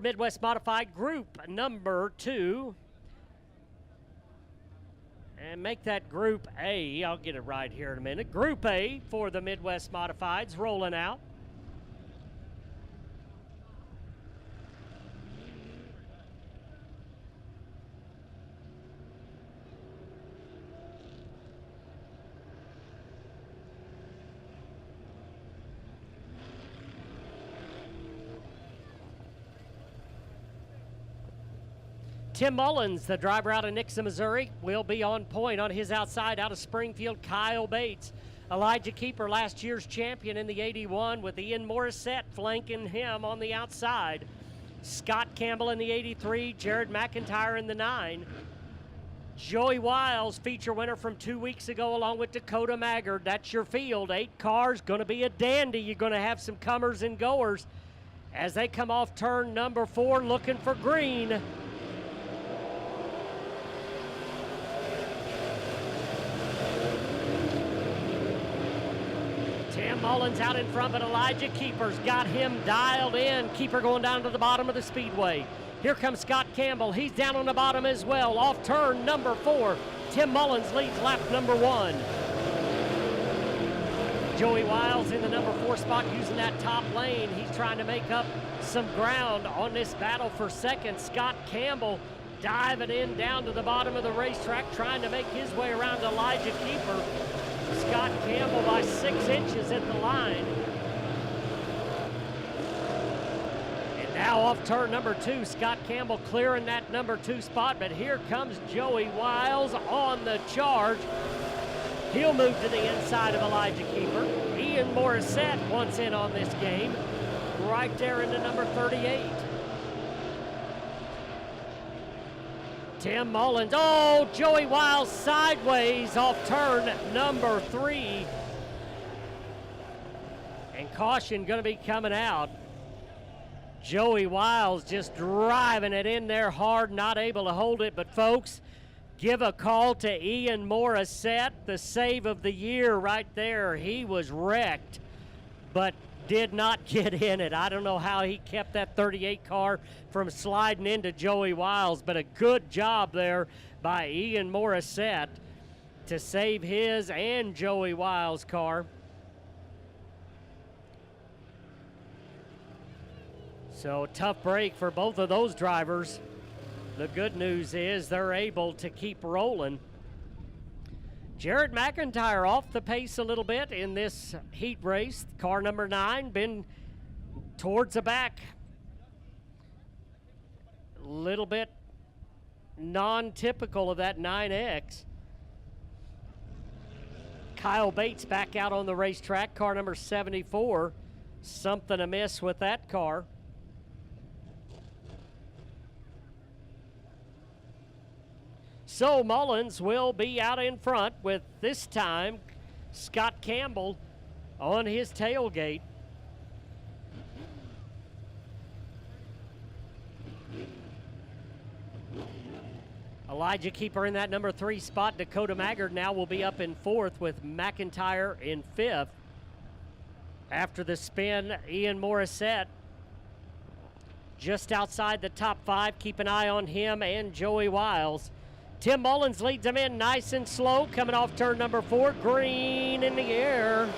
Midwest Modified Group number 2. And make that Group A. I'll get it right here in a minute. Group A for the Midwest Modifieds rolling out. Tim Mullins, the driver out of Nixa, Missouri, will be on point on his outside out of Springfield. Kyle Bates, Elijah Keeper, last year's champion in the 81, with Ian Morissette flanking him on the outside. Scott Campbell in the 83, Jared McIntyre in the 9. Joey Wiles, feature winner from 2 weeks ago, along with Dakota Maggard. That's your field. 8 cars, going to be a dandy. You're going to have some comers and goers as they come off turn number 4, looking for green. Tim Mullins out in front, but Elijah Keeper's got him dialed in. Keeper going down to the bottom of the speedway. Here comes Scott Campbell. He's down on the bottom as well. Off turn number 4. Tim Mullins leads lap number 1. Joey Wiles in the number 4 spot using that top lane. He's trying to make up some ground on this battle for second. Scott Campbell diving in down to the bottom of the racetrack, trying to make his way around Elijah Keeper. Scott Campbell by 6 inches at the line. And now off turn number 2, Scott Campbell clearing that number 2 spot, but here comes Joey Wiles on the charge. He'll move to the inside of Elijah Keeper. Ian Morissette once in on this game, right there in the number 38. Tim Mullins, oh, Joey Wiles sideways off turn number 3. And caution going to be coming out. Joey Wiles just driving it in there hard, not able to hold it. But folks, give a call to Ian Morissette, the save of the year right there. He was wrecked, but did not get in it. I don't know how he kept that 38 car from sliding into Joey Wiles, but a good job there by Ian Morissette to save his and Joey Wiles' car. So tough break for both of those drivers. The good news is they're able to keep rolling. Jared McIntyre off the pace a little bit in this heat race. Car number 9 been towards the back. A little bit non-typical of that 9X. Kyle Bates back out on the racetrack. Car number 74. Something amiss with that car. So Mullins will be out in front with, this time, Scott Campbell on his tailgate. Elijah Keeper in that number 3 spot. Dakota Maggard now will be up in 4th with McIntyre in 5th. After the spin, Ian Morissette just outside the top 5. Keep an eye on him and Joey Wiles. Tim Mullins leads them in nice and slow, coming off turn number 4. Green in the air.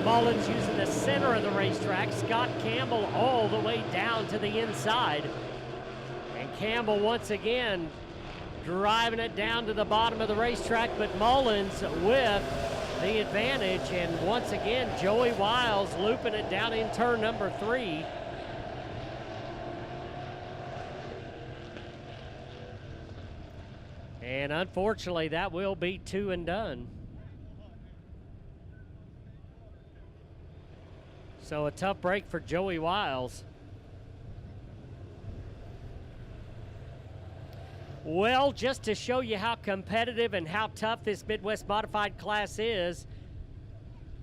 Mullins using the center of the racetrack. Scott Campbell all the way down to the inside. And Campbell once again driving it down to the bottom of the racetrack, but Mullins with the advantage. And once again, Joey Wiles looping it down in turn number 3. And unfortunately, that will be 2 and done. So a tough break for Joey Wiles. Well, just to show you how competitive and how tough this Midwest Modified class is,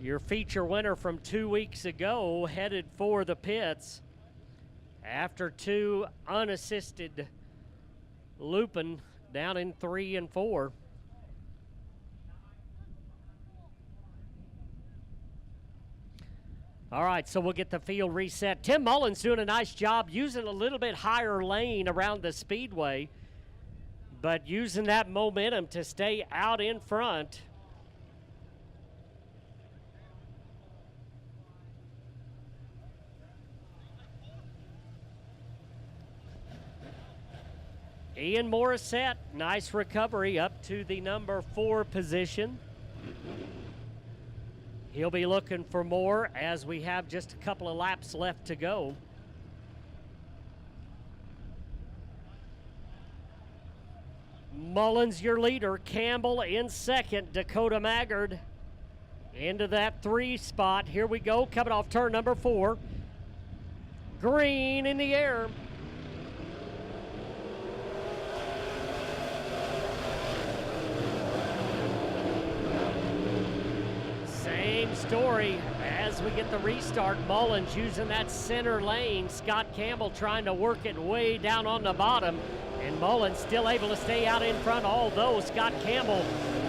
your feature winner from 2 weeks ago headed for the pits after 2 unassisted looping down in 3 and 4. All right, so we'll get the field reset. Tim Mullins doing a nice job using a little bit higher lane around the speedway, but using that momentum to stay out in front. Ian Morissette, nice recovery up to the number 4 position. He'll be looking for more as we have just a couple of laps left to go. Mullins, your leader. Campbell in second. Dakota Maggard into that 3 spot. Here we go, coming off turn number 4. Green in the air. Same story as we get the restart. Mullins using that center lane. Scott Campbell trying to work it way down on the bottom. And Mullins still able to stay out in front, although Scott Campbell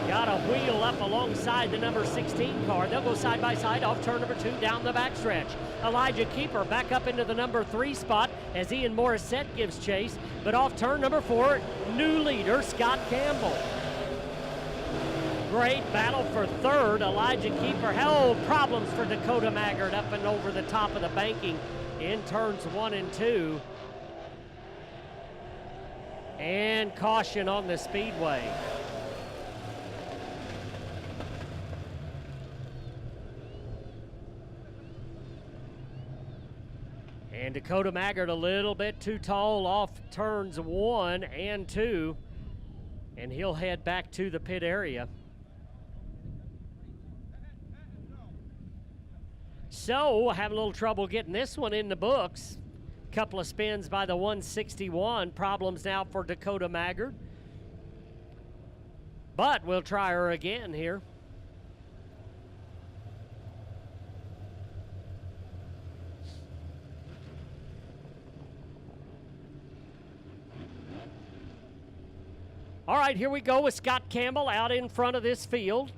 got a wheel up alongside the number 16 car. They'll go side by side off turn number 2 down the backstretch. Elijah Keeper back up into the number 3 spot as Ian Morissette gives chase. But off turn number 4, new leader Scott Campbell. Great battle for third. Elijah Keeper held problems for Dakota Maggard up and over the top of the banking in turns 1 and 2. And caution on the speedway. And Dakota Maggard a little bit too tall off turns 1 and 2. And he'll head back to the pit area. So, having a little trouble getting this one in the books. Couple of spins by the 161. Problems now for Dakota Maggard. But we'll try her again here. All right, here we go with Scott Campbell out in front of this field.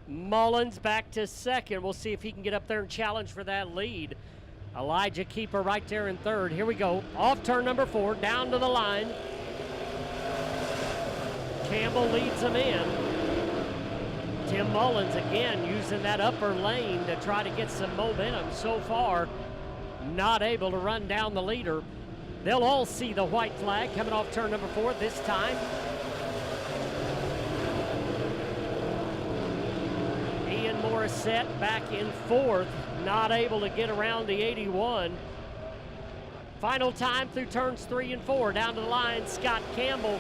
Mullins back to second. We'll see if he can get up there and challenge for that lead. Elijah Keeper right there in third. Here we go. Off turn number 4, down to the line. Campbell leads him in. Tim Mullins again using that upper lane to try to get some momentum. So far, not able to run down the leader. They'll all see the white flag coming off turn number 4 this time. Morissette back in 4th, not able to get around the 81. Final time through turns 3 and 4. Down to the line, Scott Campbell,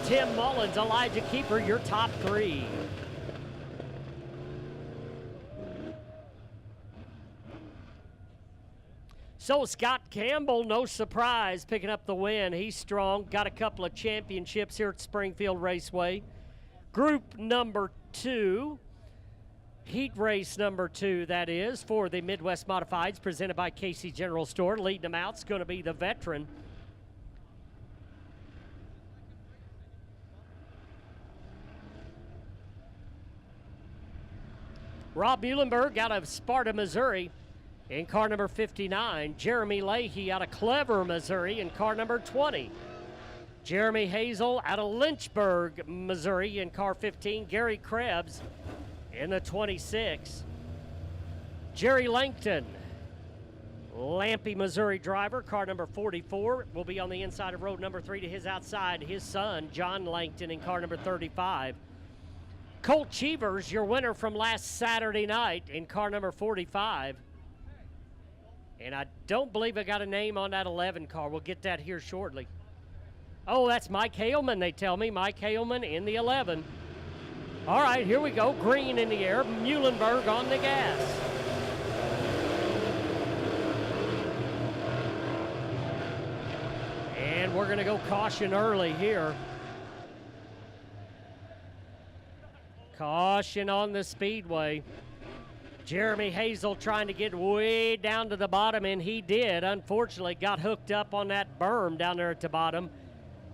Tim Mullins, Elijah Keeper, your top 3. So Scott Campbell, no surprise, picking up the win. He's strong, got a couple of championships here at Springfield Raceway. Group number 2. Heat race number 2, that is, for the Midwest Modifieds, presented by Casey General Store. Leading them out is going to be the veteran. Rob Muhlenberg out of Sparta, Missouri, in car number 59. Jeremy Leahy out of Clever, Missouri, in car number 20. Jeremy Hazel out of Lynchburg, Missouri, in car 15. Gary Krebs in the 26. Jerry Langton, Lampe, Missouri driver, car number 44, will be on the inside of road number 3 to his outside. His son, John Langton, in car number 35. Colt Cheevers, your winner from last Saturday night, in car number 45. And I don't believe I got a name on that 11 car. We'll get that here shortly. Oh, that's Mike Haleman, they tell me. Mike Haleman in the 11. All right, here we go. Green in the air. Muhlenberg on the gas. And we're going to go caution early here. Caution on the speedway. Jeremy Hazel trying to get way down to the bottom, and he did. Unfortunately, got hooked up on that berm down there at the bottom,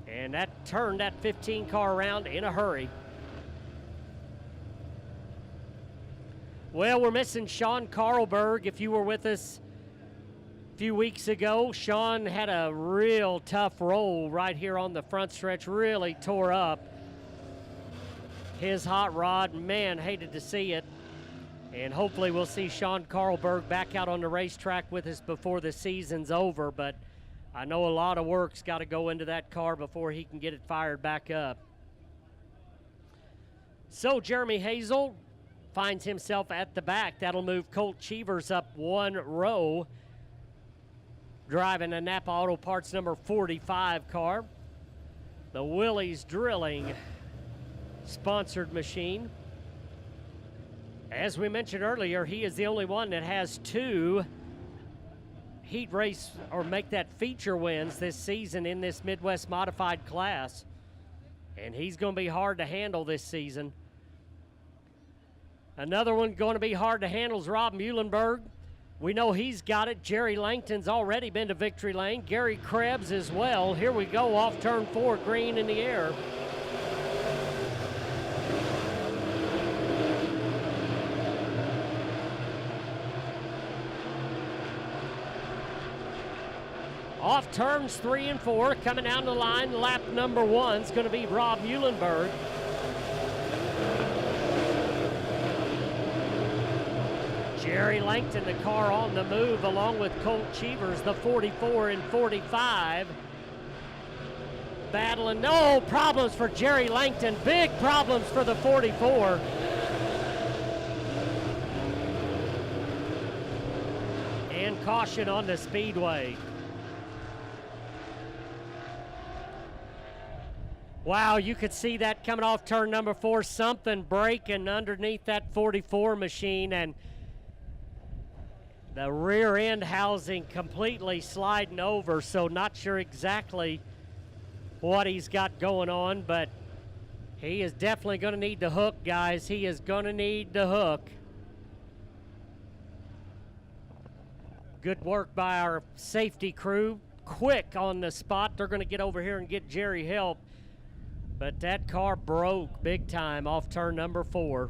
and that turned that 15 car around in a hurry. Well, we're missing Sean Carlberg. If you were with us a few weeks ago, Sean had a real tough roll right here on the front stretch, really tore up his hot rod. Man, hated to see it. And hopefully we'll see Sean Carlberg back out on the racetrack with us before the season's over, but I know a lot of work's got to go into that car before he can get it fired back up. So Jeremy Hazel finds himself at the back. That'll move Colt Cheevers up one row, driving a Napa Auto Parts number 45 car. The Willys Drilling sponsored machine. As we mentioned earlier, he is the only one that has two heat race or make that feature wins this season in this Midwest Modified class. And he's going to be hard to handle this season. Another one going to be hard to handle is Rob Muhlenberg. We know he's got it. Jerry Langton's already been to victory lane. Gary Krebs as well. Here we go off turn 4, green in the air. Off turns 3 and 4, coming down the line, lap number 1 is going to be Rob Muhlenberg. Jerry Langton, the car on the move, along with Colt Cheevers, the 44 and 45. Battling, no problems for Jerry Langton, big problems for the 44. And caution on the speedway. Wow, you could see that coming off turn number 4, something breaking underneath that 44 machine, and the rear end housing completely sliding over, so not sure exactly what he's got going on, but he is definitely going to need the hook, guys. He is going to need the hook. Good work by our safety crew. Quick on the spot. They're going to get over here and get Jerry help. But that car broke big time off turn number 4.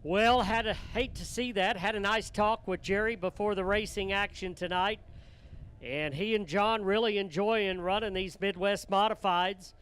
Well, hate to see that. Had a nice talk with Jerry before the racing action tonight. And he and John really enjoying running these Midwest Modifieds.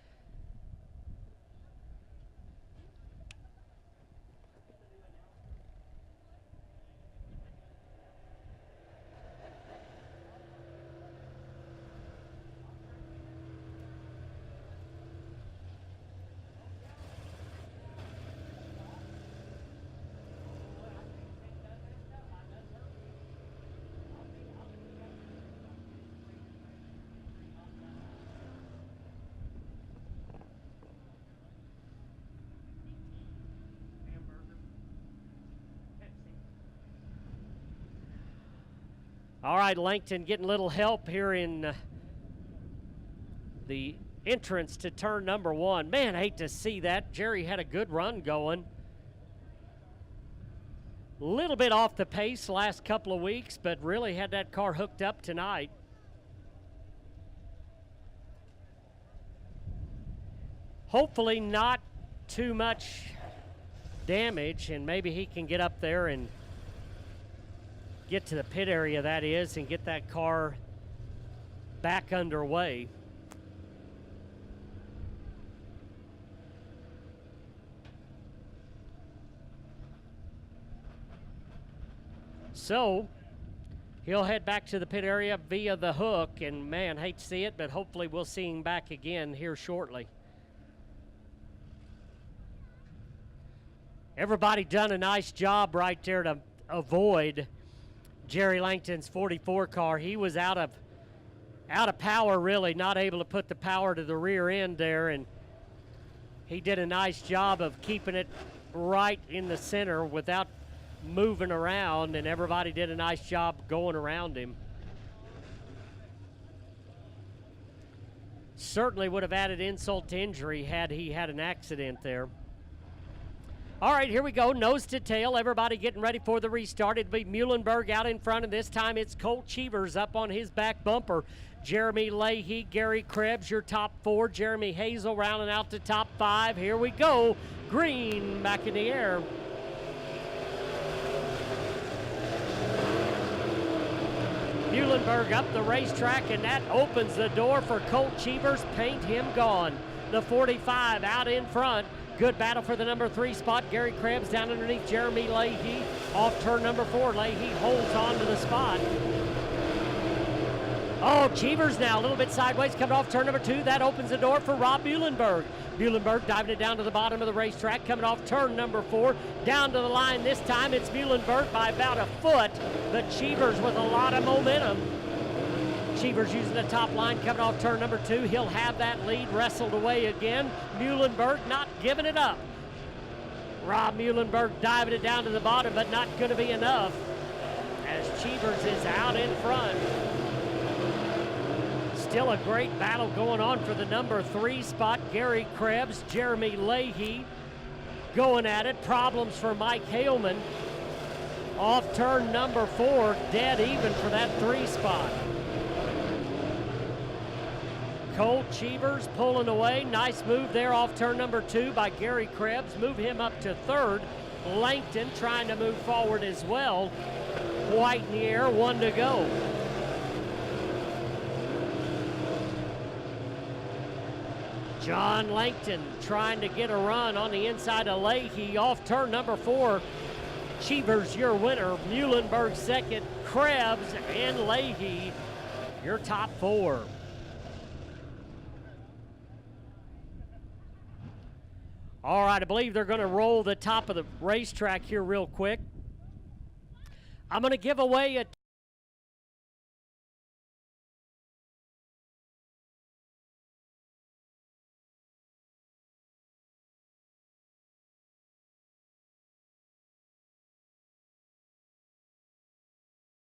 All right, Langton getting a little help here in the entrance to turn number 1. Man, I hate to see that. Jerry had a good run going. A little bit off the pace last couple of weeks, but really had that car hooked up tonight. Hopefully not too much damage, and maybe he can get up there and get to the pit area, that is, and get that car back underway. So he'll head back to the pit area via the hook, and man, hate to see it, but hopefully we'll see him back again here shortly. Everybody done a nice job right there to avoid Jerry Langton's 44 car. He was out of power, really, not able to put the power to the rear end there, and he did a nice job of keeping it right in the center without moving around, and everybody did a nice job going around him. Certainly would have added insult to injury had he had an accident there. All right, here we go, nose to tail. Everybody getting ready for the restart. It'll be Muhlenberg out in front, and this time it's Colt Cheevers up on his back bumper. Jeremy Leahy, Gary Krebs, your top 4. Jeremy Hazel rounding out the top 5. Here we go. Green back in the air. Muhlenberg up the racetrack, and that opens the door for Colt Cheevers. Paint him gone. The 45 out in front. Good battle for the number 3 spot. Gary Krebs down underneath Jeremy Leahy. Off turn number 4, Leahy holds on to the spot. Oh, Cheevers now a little bit sideways coming off turn number 2. That opens the door for Rob Muhlenberg. Muhlenberg diving it down to the bottom of the racetrack, coming off turn number 4. Down to the line this time, it's Muhlenberg by about a foot, but Cheevers with a lot of momentum. Cheevers using the top line, coming off turn number 2. He'll have that lead wrestled away again. Muhlenberg not giving it up. Rob Muhlenberg diving it down to the bottom, but not going to be enough as Cheevers is out in front. Still a great battle going on for the number 3 spot. Gary Krebs, Jeremy Leahy going at it. Problems for Mike Haleman. Off turn number 4, dead even for that 3 spot. Colt Cheevers pulling away. Nice move there off turn number 2 by Gary Krebs. Move him up to 3rd. Langton trying to move forward as well. White in the air, 1 to go. John Langton trying to get a run on the inside of Leahy. Off turn number 4. Cheevers your winner. Muhlenberg second. Krebs and Leahy your top 4. All right, I believe they're going to roll the top of the racetrack here real quick. I'm going to give away a